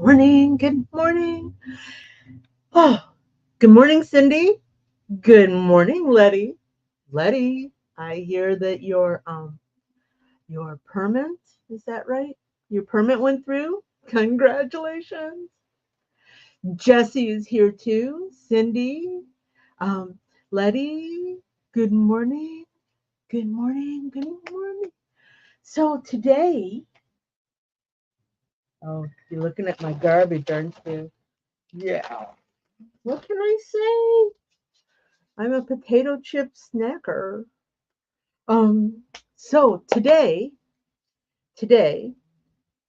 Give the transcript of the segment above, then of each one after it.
morning. Good morning. Oh, good morning, Cindy. Good morning, Letty. Letty, I hear that your permit, is that right? Your permit went through? Congratulations. Jesse is here too. Cindy, um, Letty, good morning. Good morning. Good morning. So today, oh, you're looking at my garbage, aren't you? Yeah. What can I say? I'm a potato chip snacker. Um, so today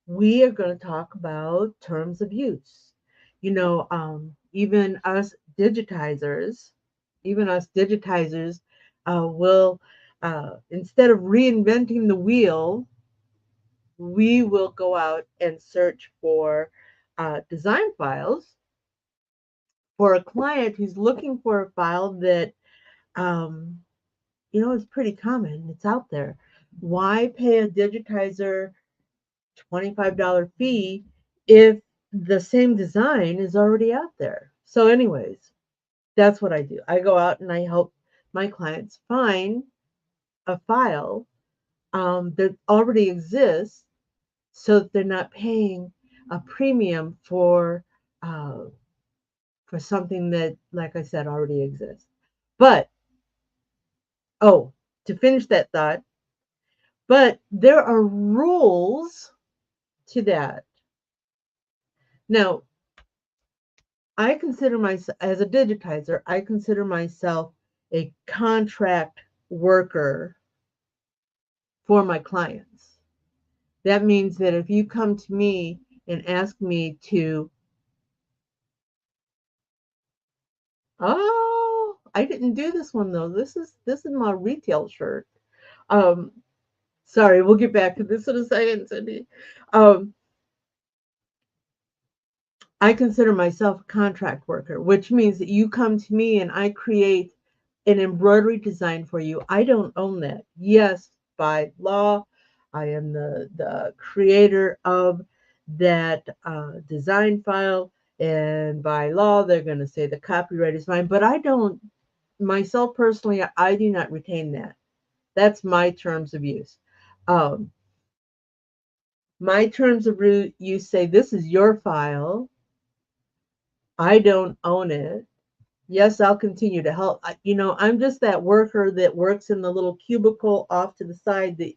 we are going to talk about terms of use. Even us digitizers, will instead of reinventing the wheel, we will go out and search for design files for a client who's looking for a file that um, it's pretty common. It's out there. Why pay a digitizer $25 fee if the same design is already out there? So, anyways, that's what I do. I go out and I help my clients find a file that already exists so that they're not paying a premium uh, for something that, like I said, already exists. But, oh, to finish that thought, but there are rules to that. Now, I consider myself, as a digitizer, I consider myself a contract worker for my clients. That means that if you come to me and ask me to, oh, I didn't do this one though. This is my retail shirt. Um, Sorry, we'll get back to this in a second, Cindy. Um, I consider myself a contract worker, which means that you come to me and I create an embroidery design for you. I don't own that. Yes, by law, I am the creator of that design file. And by law, they're going to say the copyright is mine. But I don't, myself personally, I do not retain that. That's my terms of use. Um, my terms of use say this is your file. I don't own it. Yes, I'll continue to help. I'm just that worker that works in the little cubicle off to the side that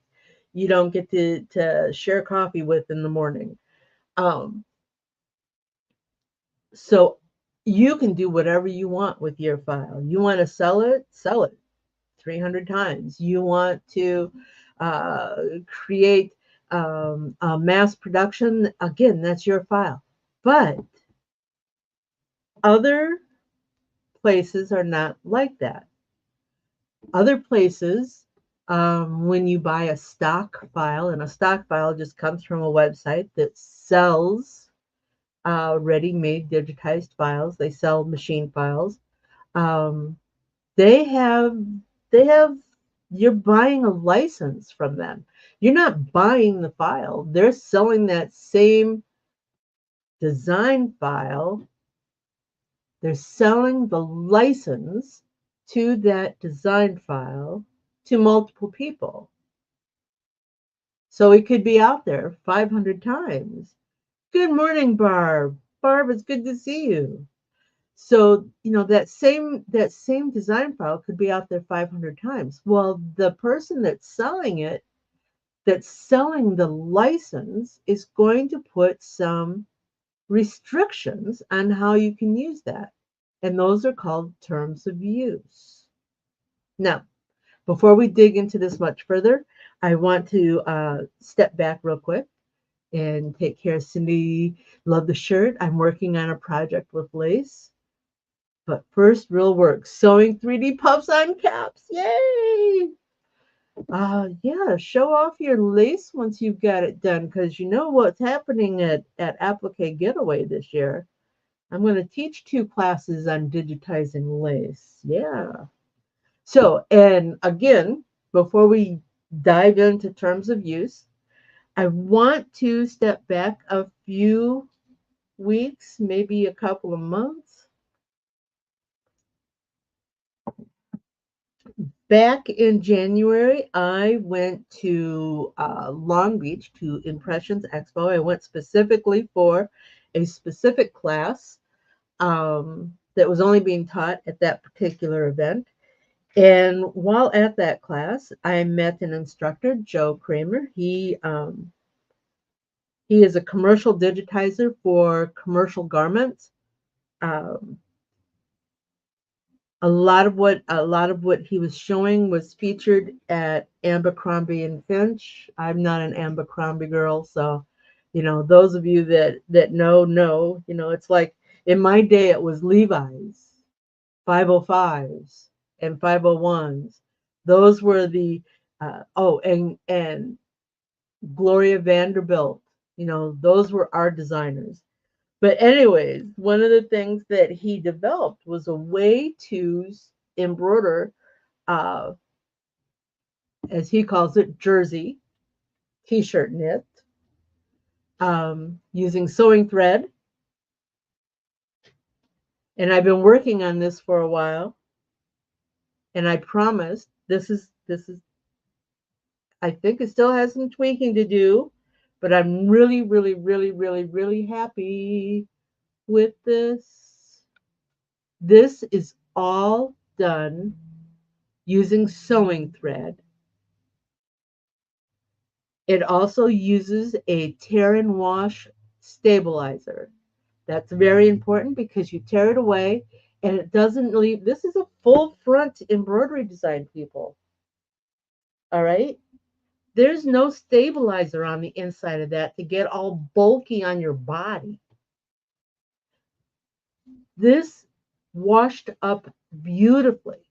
you don't get to share coffee with in the morning. Um, so you can do whatever you want with your file. You want to sell it 300 times. You want to create a mass production, again, that's your file. But other places are not like that. Other places, when you buy a stock file, and a stock file just comes from a website that sells ready-made digitized files. They sell machine files. Um, they have they have you're buying a license from them. You're not buying the file. They're selling that same design file. They're selling the license to that design file to multiple people. So it could be out there 500 times. Good morning, Barb. Barb, it's good to see you. So, that same design file could be out there 500 times. Well, the person that's selling the license is going to put some restrictions on how you can use that. And those are called terms of use. Now, before we dig into this much further, I want to step back real quick and take care of Cindy. Love the shirt. I'm working on a project with lace. But first, real work. Sewing 3D puffs on caps. Yay! Yeah, show off your lace once you've got it done, because you know what's happening at Applique Getaway this year. I'm going to teach 2 classes on digitizing lace. Yeah. So, and again, before we dive into terms of use, I want to step back a few weeks, maybe a couple of months. Back in January, I went to Long Beach to Impressions Expo. I went specifically for a specific class that was only being taught at that particular event. And while at that class, I met an instructor, Joe Kramer. He is a commercial digitizer for commercial garments. Um, a lot of what he was showing was featured at Abercrombie and Finch. I'm not an Abercrombie girl, so those of you that know. It's like in my day it was Levi's, 505s, and 501s. Those were the and Gloria Vanderbilt. Those were our designers. But anyways, one of the things that he developed was a way to embroider, uh, as he calls it, jersey t-shirt knit, using sewing thread. And I've been working on this for a while. And I promised this is I think it still has some tweaking to do, but I'm really, really, really, really, really happy with this. This is all done using sewing thread. It also uses a tear and wash stabilizer. That's very important because you tear it away and it doesn't leave. This is a full front embroidery design, people. All right. There's no stabilizer on the inside of that to get all bulky on your body. This washed up beautifully.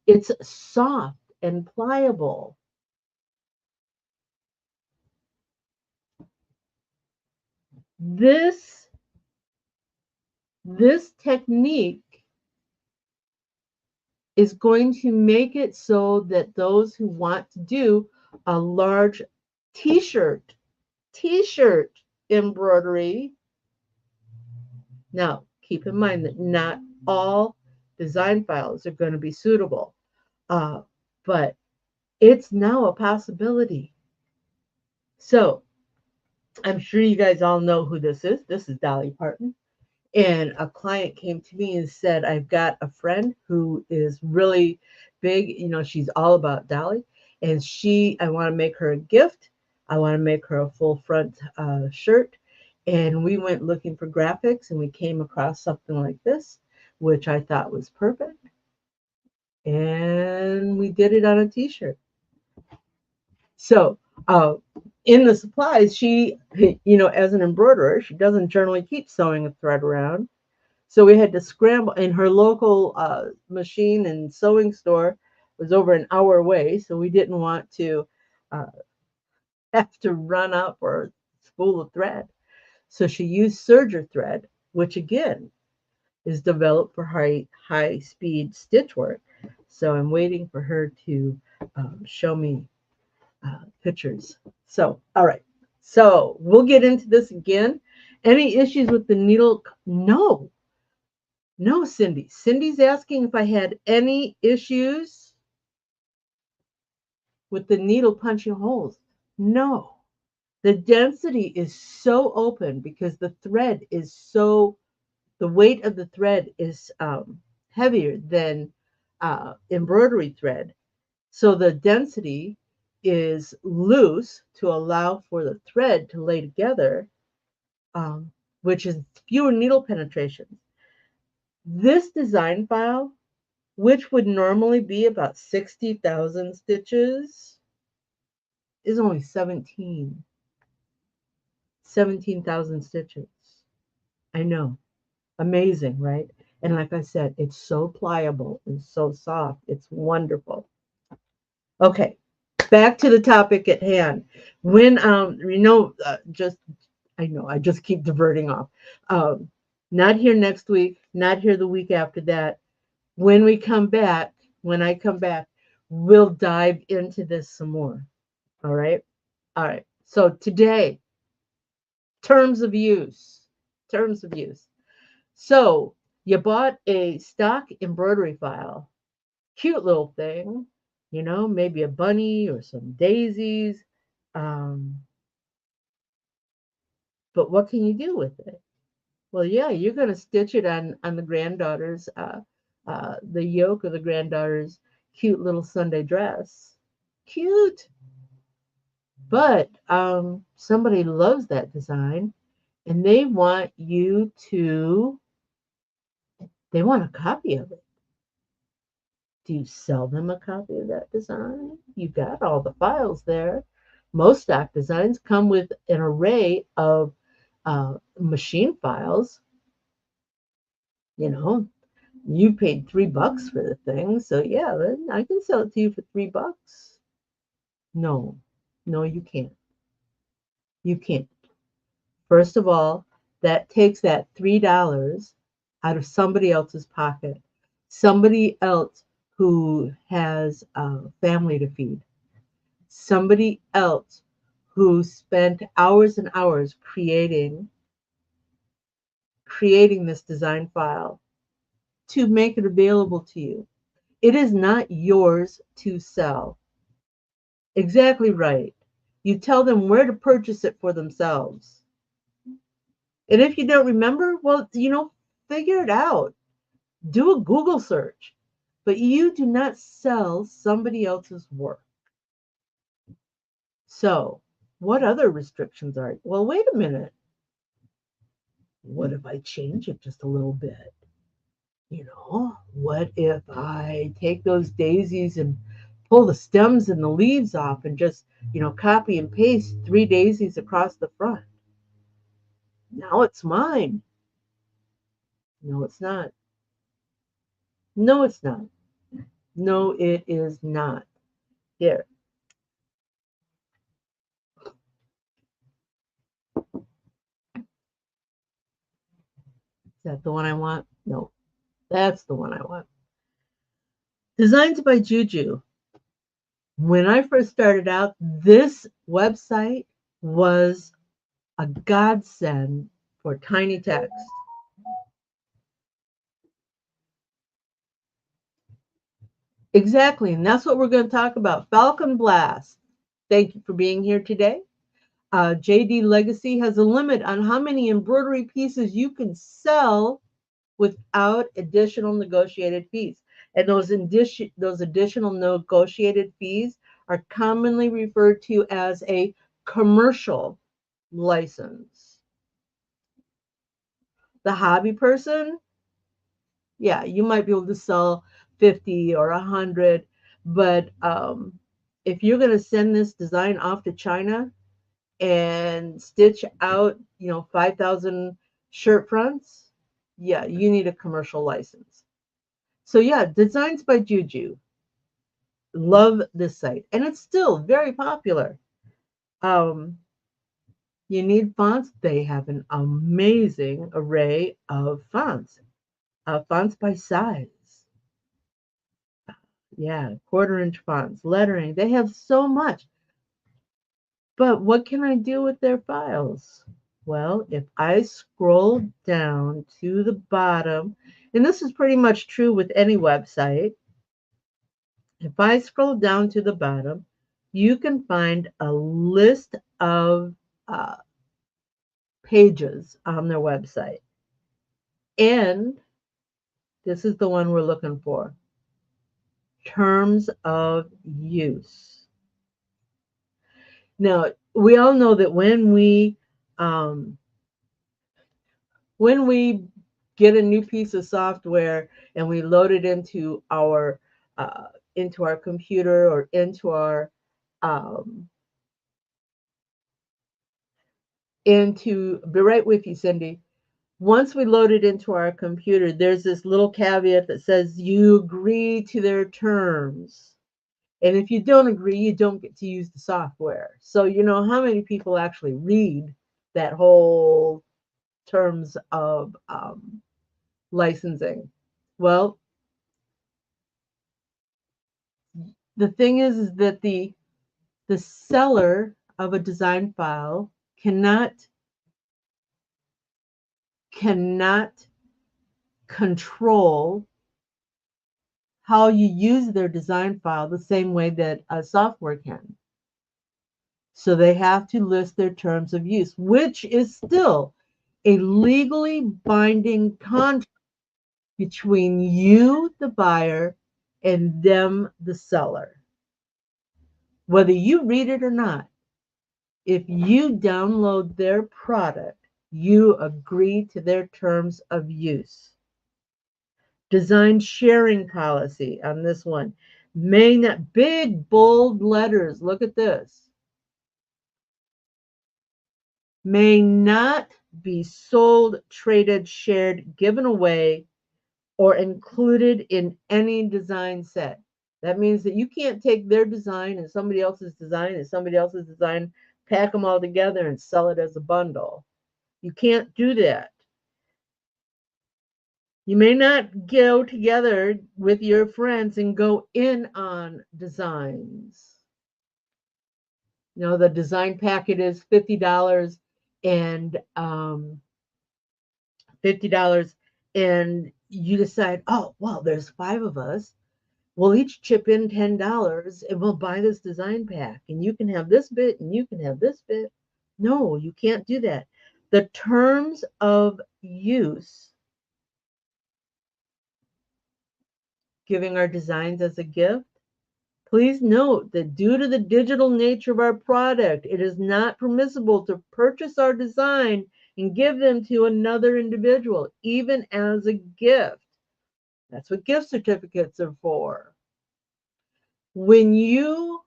It's soft and pliable. This this technique is going to make it so that those who want to do a large t-shirt t-shirt embroidery. Now, keep in mind that not all design files are going to be suitable, uh, but it's now a possibility. So I'm sure you guys all know who this is. This is Dolly Parton. And a client came to me and said, I've got a friend who is really big. She's all about Dolly. And I want to make her a gift. I want to make her a full front shirt. And we went looking for graphics and we came across something like this, which I thought was perfect. And we did it on a t-shirt. So in the supplies, she, as an embroiderer, she doesn't generally keep sewing a thread around. So we had to scramble, and her local machine and sewing store was over an hour away. So we didn't want to uh, have to run out for a spool of thread. So she used serger thread, which again is developed for high speed stitch work. So I'm waiting for her to show me pictures. So, all right. So we'll get into this again. Any issues with the needle? No, no, Cindy. Cindy's asking if I had any issues with the needle punching holes. No. The density is so open because the weight of the thread is heavier than embroidery thread. So the density is loose to allow for the thread to lay together, which is fewer needle penetrations. This design file, which would normally be about 60,000 stitches, is only 17,000 stitches. I know. Amazing, right? And like I said, it's so pliable and so soft. It's wonderful. Okay, back to the topic at hand. When just I know I just keep diverting off. Um, Not here next week, not here the week after that. When I come back, we'll dive into this some more. All right, all right. So today, terms of use. Terms of use. So you bought a stock embroidery file, cute little thing, maybe a bunny or some daisies. Um, but what can you do with it? Well, yeah, you're going to stitch it on the granddaughter's, the yoke of the granddaughter's cute little Sunday dress. Cute. But somebody loves that design and they want a copy of it. Do you sell them a copy of that design? You got all the files there. Most stock designs come with an array of machine files. You know, you paid $3 for the thing, so yeah, then I can sell it to you for $3. No, no, you can't. You can't. First of all, that takes that $3 out of somebody else's pocket, somebody else who has a family to feed, somebody else who spent hours and hours creating this design file to make it available to you. It is not yours to sell. Exactly right. You tell them where to purchase it for themselves. And if you don't remember, well, figure it out. Do a Google search. But you do not sell somebody else's work. So, what other restrictions are? Well, wait a minute. What if I change it just a little bit? What if I take those daisies and pull the stems and the leaves off and just, copy and paste 3 daisies across the front? Now it's mine. No, it's not. No, it's not. No, it is not. Here. Is that the one I want? No, that's the one I want. Designed by Juju. When I first started out, this website was a godsend for tiny text. Exactly, and that's what we're going to talk about. Falcon Blast. Thank you for being here today. JD Legacy has a limit on how many embroidery pieces you can sell without additional negotiated fees. And those additional negotiated fees are commonly referred to as a commercial license. The hobby person, yeah, you might be able to sell 50 or 100, but if you're going to send this design off to China and stitch out, 5,000 shirt fronts, yeah, you need a commercial license. So yeah, Designs by Juju. Love this site. And it's still very popular. Um, you need fonts. They have an amazing array of fonts. Fonts by size. Yeah, quarter-inch fonts, lettering. They have so much. But what can I do with their files? Well, if I scroll down to the bottom, and this is pretty much true with any website, if I scroll down to the bottom, you can find a list of uh, pages on their website. And this is the one we're looking for. Terms of use. Now, we all know that um, when we get a new piece of software and we load it into our computer or um, be right with you, Cindy. Once we load it into our computer, there's this little caveat that says you agree to their terms. And if you don't agree, you don't get to use the software. So, how many people actually read that whole terms of licensing? Well, the thing is that the seller of a design file cannot cannot control how you use their design file the same way that a software can. So they have to list their terms of use, which is still a legally binding contract between you, the buyer, and them, the seller. Whether you read it or not, if you download their product, you agree to their terms of use. Design sharing policy on this one. May not, big bold letters, look at this. May not be sold, traded, shared, given away, or included in any design set. That means that you can't take their design and somebody else's design and somebody else's design, pack them all together and sell it as a bundle. You can't do that. You may not go together with your friends and go in on designs. You know, the design packet is $50 and $50 and you decide, oh, well, there's 5 of us. We'll each chip in $10 and we'll buy this design pack and you can have this bit and you can have this bit. No, you can't do that. The terms of use, giving our designs as a gift. Please note that due to the digital nature of our product, it is not permissible to purchase our design and give them to another individual, even as a gift. That's what gift certificates are for. When you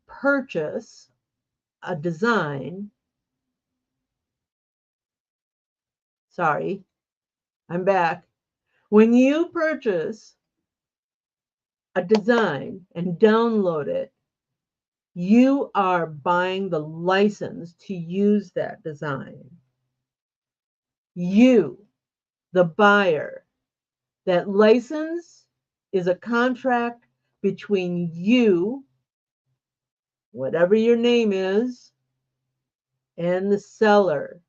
purchase a design, sorry, I'm back. When you purchase a design and download it, you are buying the license to use that design. You, the buyer, that license is a contract between you, whatever your name is, and the seller.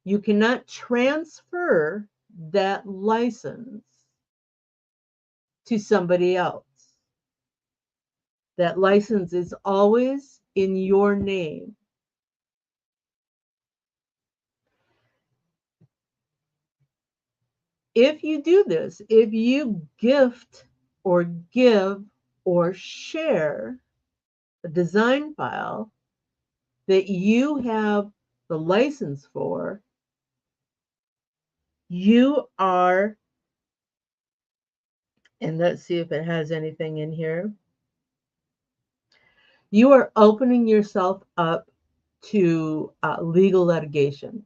You cannot transfer that license to somebody else. That license is always in your name. If you do this, if you gift or give or share a design file that you have the license for, you are, and let's see if it has anything in here, you are opening yourself up to legal litigation.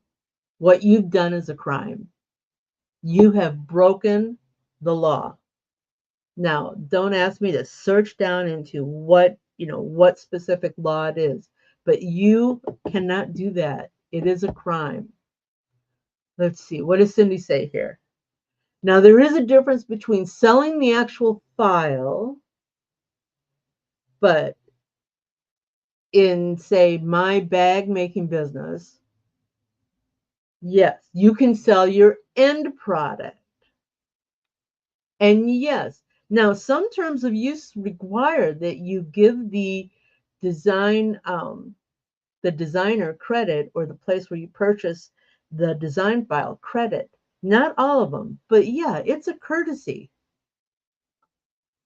What you've done is a crime. You have broken the law. Now, don't ask me to search down into what specific law it is, but you cannot do that. It is a crime. Let's see, what does Cindy say here? Now, there is a difference between selling the actual file, but in, say, my bag making business, yes, you can sell your end product. And yes, now some terms of use require that you give the design, the designer credit, or the place where you purchase the design file credit. Not all of them, but yeah, it's a courtesy.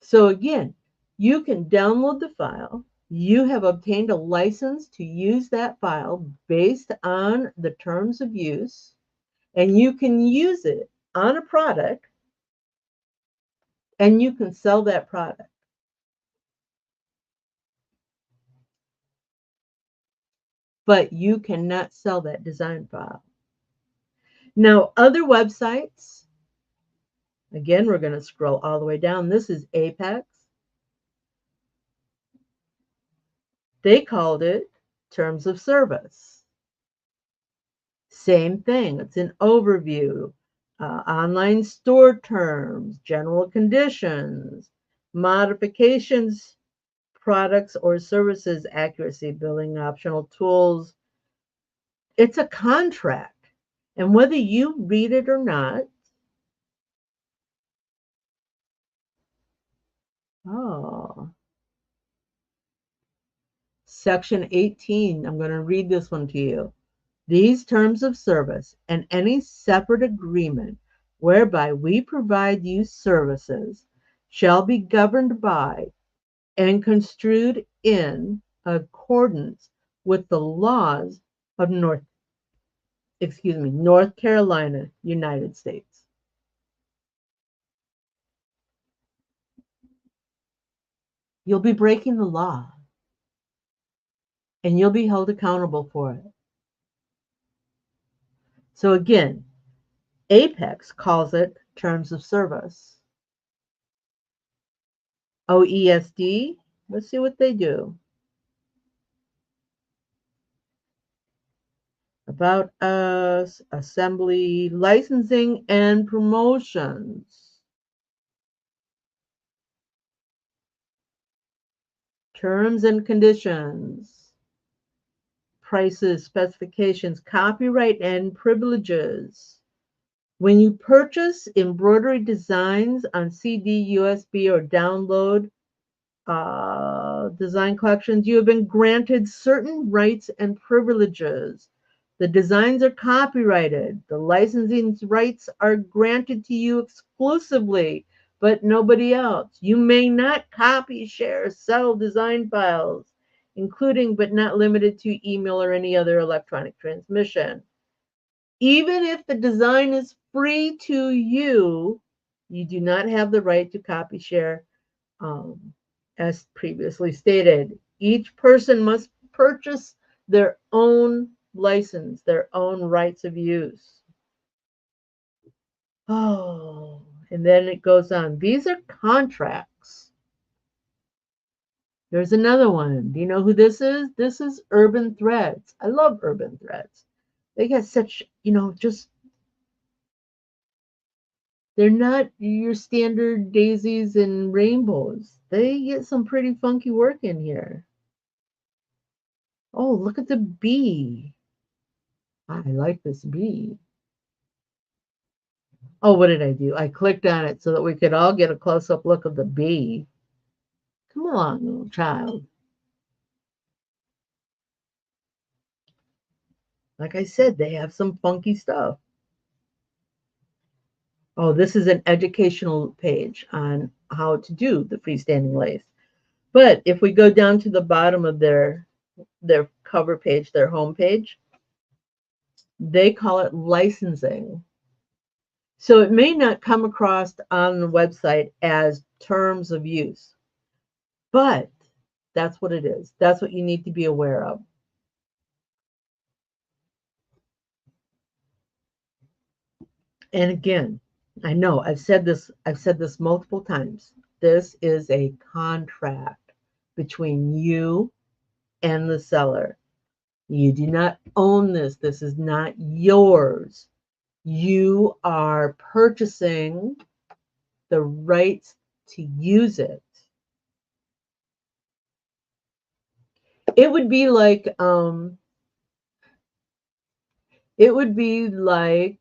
So again, you can download the file. You have obtained a license to use that file based on the terms of use, and you can use it on a product and you can sell that product. But you cannot sell that design file. Now, other websites, again, we're going to scroll all the way down. This is Apex. They called it terms of service. Same thing. It's an overview, online store terms, general conditions, modifications, products or services, accuracy, billing, optional tools. It's a contract. And whether you read it or not, oh, Section 18, I'm going to read this one to you. These terms of service and any separate agreement whereby we provide you services shall be governed by and construed in accordance with the laws of North Carolina, United States. You'll be breaking the law and you'll be held accountable for it. So again, Apex calls it terms of service. OESD, let's see what they do. About Us, Assembly, Licensing and Promotions. Terms and Conditions. Prices, specifications, copyright and privileges. When you purchase embroidery designs on CD, USB, or download design collections, you have been granted certain rights and privileges. The designs are copyrighted. The licensing rights are granted to you exclusively, but nobody else. You may not copy, share, sell design files, including but not limited to email or any other electronic transmission. Even if the design is free to you, you do not have the right to copy, share, um, as previously stated. Each person must purchase their own license, their own rights of use. Oh, and then it goes on. These are contracts. There's another one. Do you know who this is? This is Urban Threads. I love Urban Threads. They got such, just they're not your standard daisies and rainbows. They get some pretty funky work in here. Oh, look at the bee. I like this bee. Oh, what did I do? I clicked on it so that we could all get a close-up look of the bee. Come along, little child. Like I said, they have some funky stuff. Oh, this is an educational page on how to do the freestanding lace. But if we go down to the bottom of their cover page, their home page, they call it licensing. So it may not come across on the website as terms of use, but that's what it is. That's what you need to be aware of. And again, I know I've said this multiple times. This is a contract between you and the seller. You do not own this. This is not yours. You are purchasing the rights to use it. It would be like it would be like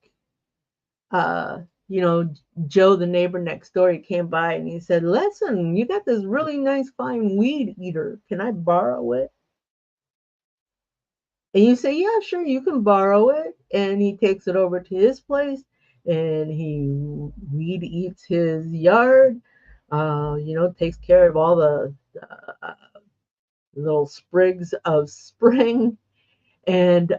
uh, you know, Joe, the neighbor next door, he came by and he said, "Listen, you got this really nice fine weed eater. Can I borrow it?" And you say, "Yeah, sure, you can borrow it." And he takes it over to his place and he weed eats his yard, takes care of all the little sprigs of spring. And,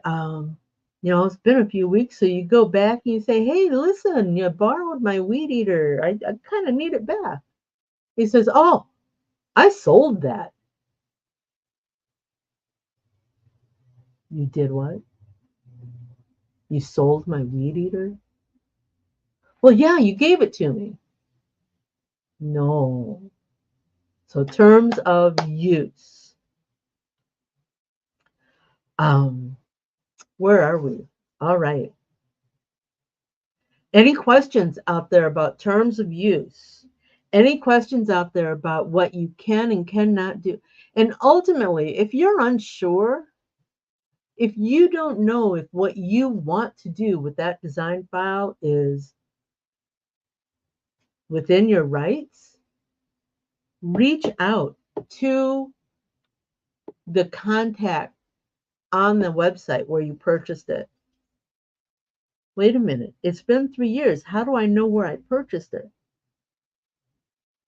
it's been a few weeks. So you go back and you say, "Hey, listen, you borrowed my weed eater. I kind of need it back." He says, "Oh, I sold that." "You did what? You sold my weed eater?" "Well, yeah, you gave it to me." "No." So terms of use. Um, where are we? All right. Any questions out there about terms of use? Any questions out there about what you can and cannot do? And ultimately, if you're unsure, if you don't know if what you want to do with that design file is within your rights, reach out to the contact on the website where you purchased it. Wait a minute, it's been 3 years. How do I know where I purchased it?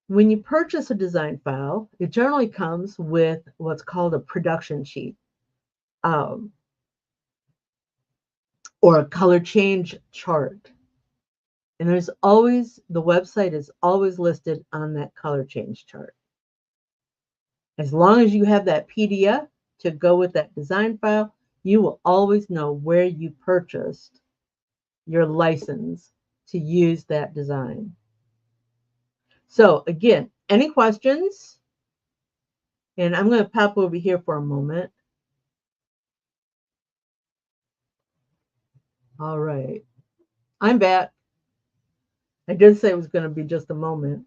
When you purchase a design file, it generally comes with what's called a production sheet, um, or a color change chart. And there's always, the website is always listed on that color change chart. As long as you have that PDF to go with that design file, you will always know where you purchased your license to use that design. So again, any questions? And I'm going to pop over here for a moment. All right. I'm back. I did say it was going to be just a moment.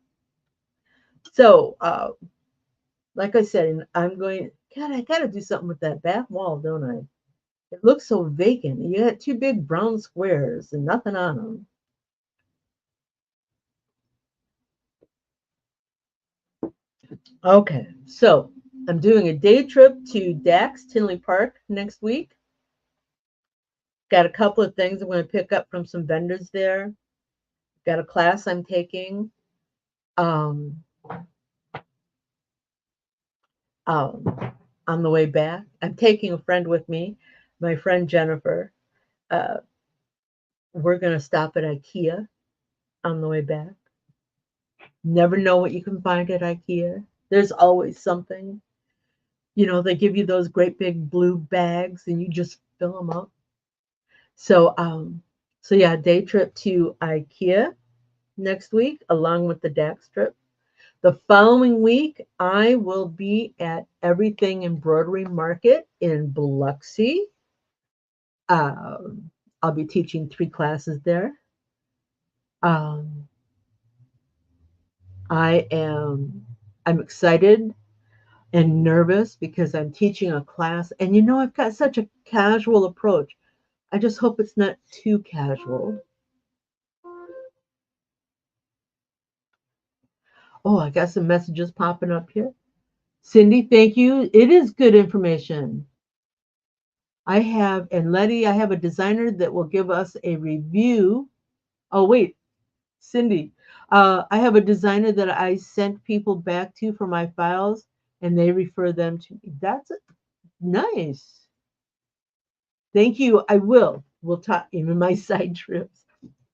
So, like I said, I'm going, God, I got to do something with that back wall, don't I? It looks so vacant. You got two big brown squares and nothing on them. Okay, so I'm doing a day trip to Dax Tinley Park next week. Got a couple of things I'm going to pick up from some vendors there. Got a class I'm taking. Um, on the way back, I'm taking a friend with me, my friend Jennifer. Uh, we're going to stop at IKEA on the way back. Never know what you can find at IKEA. There's always something. You know, they give you those great big blue bags and you just fill them up. So yeah, day trip to IKEA next week, along with the Dax trip. The following week, I will be at Everything Embroidery Market in Biloxi. I'll be teaching 3 classes there. Um, I'm excited and nervous because I'm teaching a class, and I've got such a casual approach. I just hope it's not too casual. Oh, I got some messages popping up here. Cindy, thank you. It is good information. And Letty, I have a designer that will give us a review. Oh, wait, Cindy, I have a designer that I sent people back to for my files, and they refer them to me. That's nice. Thank you. I will. We'll talk in my side trips.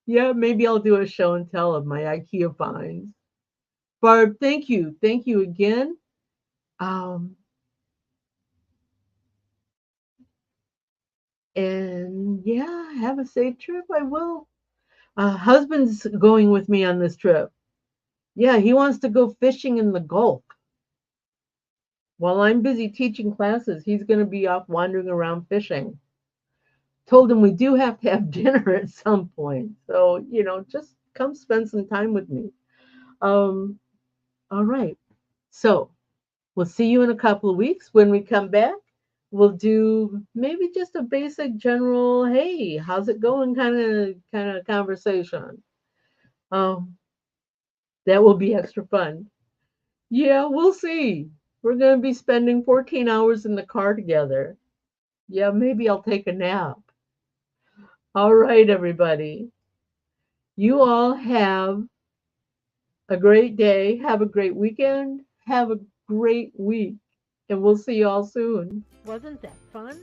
Yeah, maybe I'll do a show and tell of my IKEA finds. Barb, thank you. Thank you again. Um, and yeah, have a safe trip. I will. Husband's going with me on this trip. Yeah, he wants to go fishing in the Gulf. While I'm busy teaching classes, he's going to be off wandering around fishing. Told him we do have to have dinner at some point. So, just come spend some time with me. Um, all right. So we'll see you in a couple of weeks. When we come back, we'll do maybe just a basic general, hey, how's it going kind of conversation. Um, that will be extra fun. Yeah, we'll see. We're going to be spending 14 hours in the car together. Yeah, maybe I'll take a nap. All right, everybody. You all have a great day. Have a great weekend. Have a great week. And we'll see you all soon. Wasn't that fun?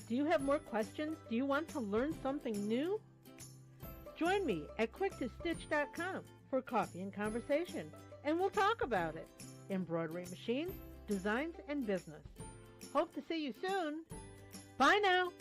Do you have more questions? Do you want to learn something new? Join me at quicktostitch.com for coffee and conversation, and we'll talk about it. Embroidery machines, designs, and business. Hope to see you soon. Bye now.